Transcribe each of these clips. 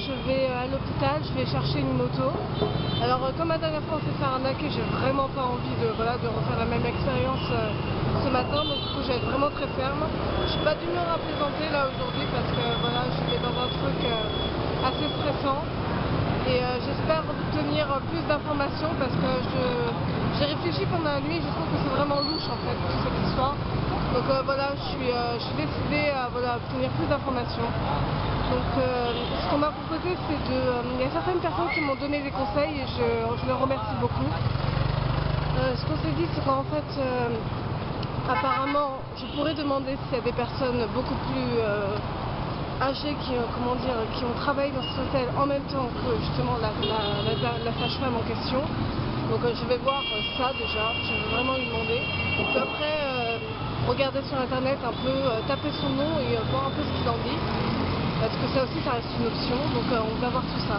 je vais à l'hôpital, je vais chercher une moto. Alors comme la dernière fois on s'est fait arnaquer, j'ai vraiment pas envie de refaire la même expérience ce matin, donc du coup je vais être vraiment très ferme. Je suis pas d'humeur à plaisanter là aujourd'hui parce que voilà, je vais dans un truc assez stressant et j'espère obtenir plus d'informations parce que j'ai réfléchi pendant la nuit, je trouve que c'est vraiment louche en fait toute cette histoire. Donc voilà, je suis décidée à obtenir plus d'informations. Donc ce qu'on m'a proposé, c'est il y a certaines personnes qui m'ont donné des conseils et je les remercie beaucoup. Ce qu'on s'est dit, c'est qu'en fait, apparemment, je pourrais demander s'il y a des personnes beaucoup plus âgées qui ont travaillé dans cet hôtel en même temps que justement la sage-femme en question. Donc je vais voir ça déjà, je vais vraiment lui demander. Et puis après, regarder sur internet un peu, taper son nom et voir un peu ce qu'il en dit. Parce que ça aussi, ça reste une option, donc on va voir tout ça.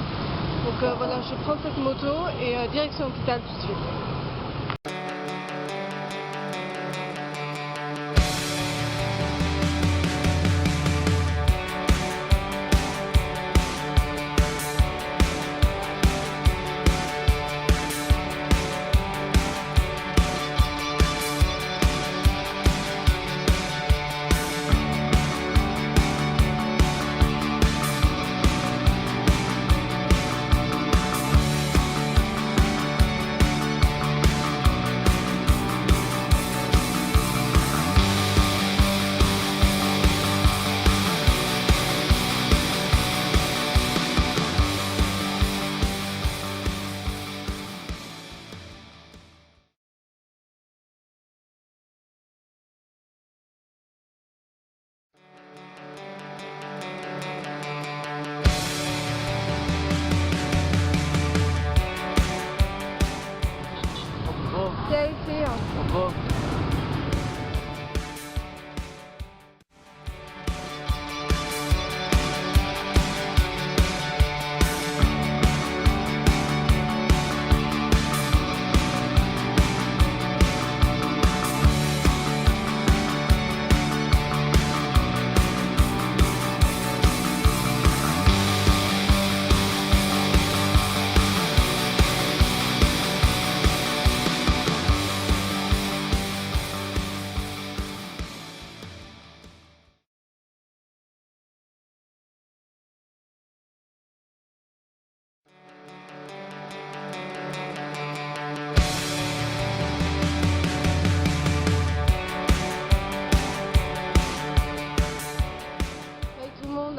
Donc voilà, je prends cette moto et direction hôpital tout de suite.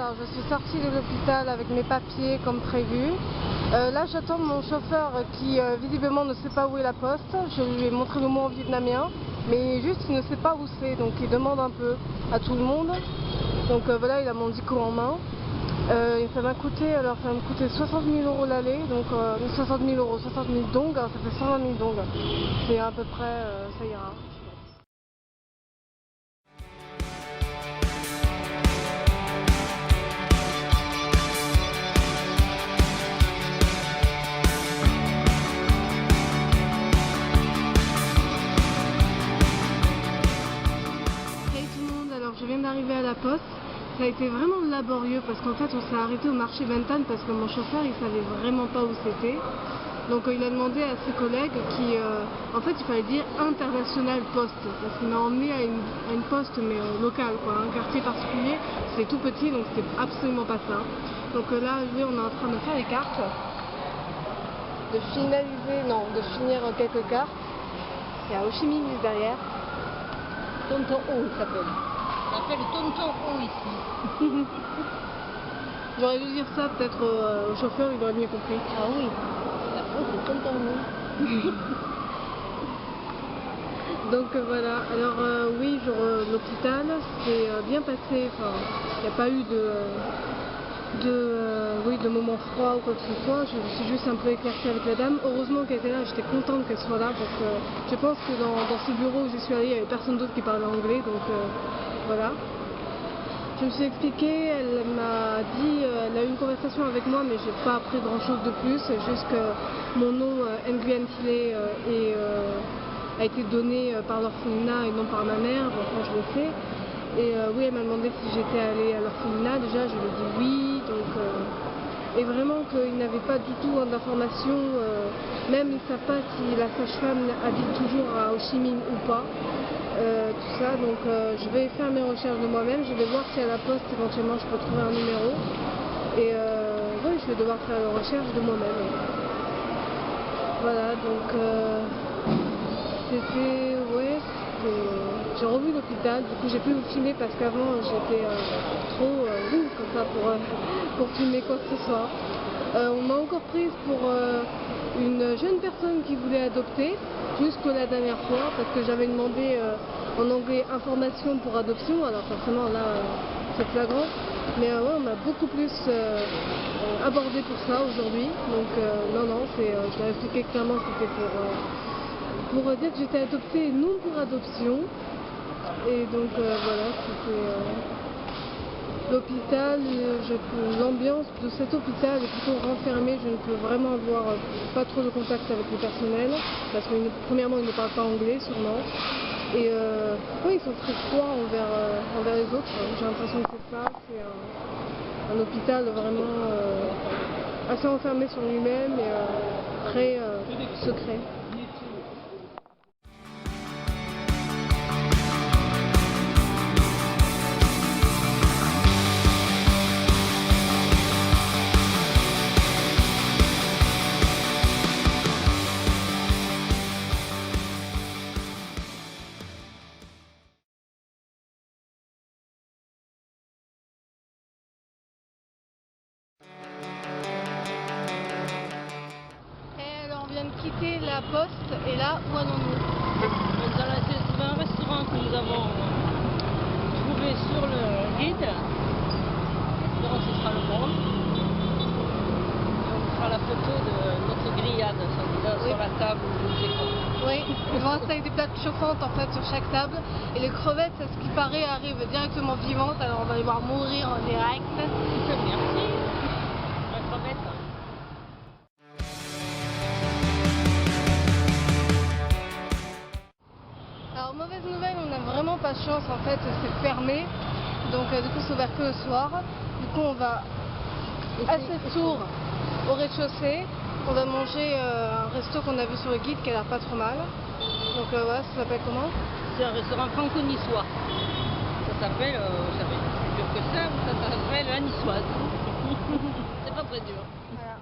Alors, je suis sortie de l'hôpital avec mes papiers comme prévu. Là j'attends mon chauffeur qui visiblement ne sait pas où est la poste. Je lui ai montré le mot en vietnamien, mais juste il ne sait pas où c'est, donc il demande un peu à tout le monde. Donc voilà, il a mon dico en main. Et ça m'a coûté 60 000 € l'aller, donc 60 000 €, 60 000 dong, alors ça fait 120 000 dong. C'est à peu près, ça ira. Je viens d'arriver à la poste, ça a été vraiment laborieux parce qu'en fait on s'est arrêté au marché Bentan parce que mon chauffeur il savait vraiment pas où c'était. Donc il a demandé à ses collègues en fait il fallait dire international poste parce qu'il m'a emmené à une poste mais locale quoi, un quartier particulier, c'est tout petit donc c'était absolument pas ça. Donc là on est en train de faire les cartes, de finir quelques cartes. Il y a Ho Chi Minh juste derrière. Tonton O il s'appelle. On appelle le tonton O ici. J'aurais dû dire ça peut-être au chauffeur, il aurait mieux compris. Ah oui, la O c'est tonton O. Donc voilà, alors oui, l'hôpital c'est bien passé, enfin il n'y a pas eu de moment froid ou quoi que ce soit. Je me suis juste un peu éclaircie avec la dame. Heureusement qu'elle était là, j'étais contente qu'elle soit là parce que je pense que dans ce bureau où j'y suis allée, il n'y avait personne d'autre qui parlait anglais, donc voilà. Je me suis expliquée, elle m'a dit, elle a eu une conversation avec moi mais j'ai pas appris grand chose de plus, c'est juste que mon nom Nguyen Thilé a été donné par l'orphelinat et non par ma mère, bon, enfin je le sais. Et oui, elle m'a demandé si j'étais allée à l'orphelinat, déjà je lui ai dit oui, donc et vraiment qu'ils n'avaient pas du tout d'informations, même ils ne savent pas si la sage-femme habite toujours à Ho Chi Minh ou pas, tout ça. Donc je vais faire mes recherches de moi-même, je vais voir si à la poste éventuellement je peux trouver un numéro, et oui, je vais devoir faire les recherches de moi-même. Voilà, donc c'était, ouais, j'ai revu l'hôpital, du coup j'ai pu vous filmer parce qu'avant j'étais trop comme ça pour filmer quoi que ce soit. On m'a encore prise pour une jeune personne qui voulait adopter, jusque la dernière fois, parce que j'avais demandé en anglais information pour adoption, alors forcément là c'est flagrant, mais ouais, on m'a beaucoup plus abordé pour ça aujourd'hui, donc non, je leur ai expliqué clairement que c'était pour dire que j'étais adoptée et non pour adoption. Et donc voilà, c'était l'hôpital, l'ambiance de cet hôpital est plutôt renfermée, je ne peux vraiment avoir pas trop de contact avec le personnel, parce que premièrement ils ne parlent pas anglais sûrement, et oui, ils sont très froids envers les autres, j'ai l'impression que c'est ça, c'est un hôpital vraiment assez enfermé sur lui-même et très secret. De quitter la poste et là, où allons-nous? C'est un restaurant que nous avons trouvé sur le guide. Donc ce sera le bon. On fera la photo de notre grillade sur la table ou je ne sais quoi. Oui, ils vont installer des plaques chauffantes en fait sur chaque table, et les crevettes, à ce qui paraît, arrivent directement vivantes, alors on va les voir mourir en direct. Merci. La crevette. Alors mauvaise nouvelle, on n'a vraiment pas de chance en fait, c'est fermé, donc du coup c'est ouvert que le soir. Du coup on va à cette tour au rez-de-chaussée, on va manger un resto qu'on a vu sur le guide qui a l'air pas trop mal. Donc voilà, ça s'appelle comment? C'est un restaurant franco-niçois. Ça s'appelle, ça fait plus dur que ça s'appelle la niçoise. C'est pas très dur. Voilà.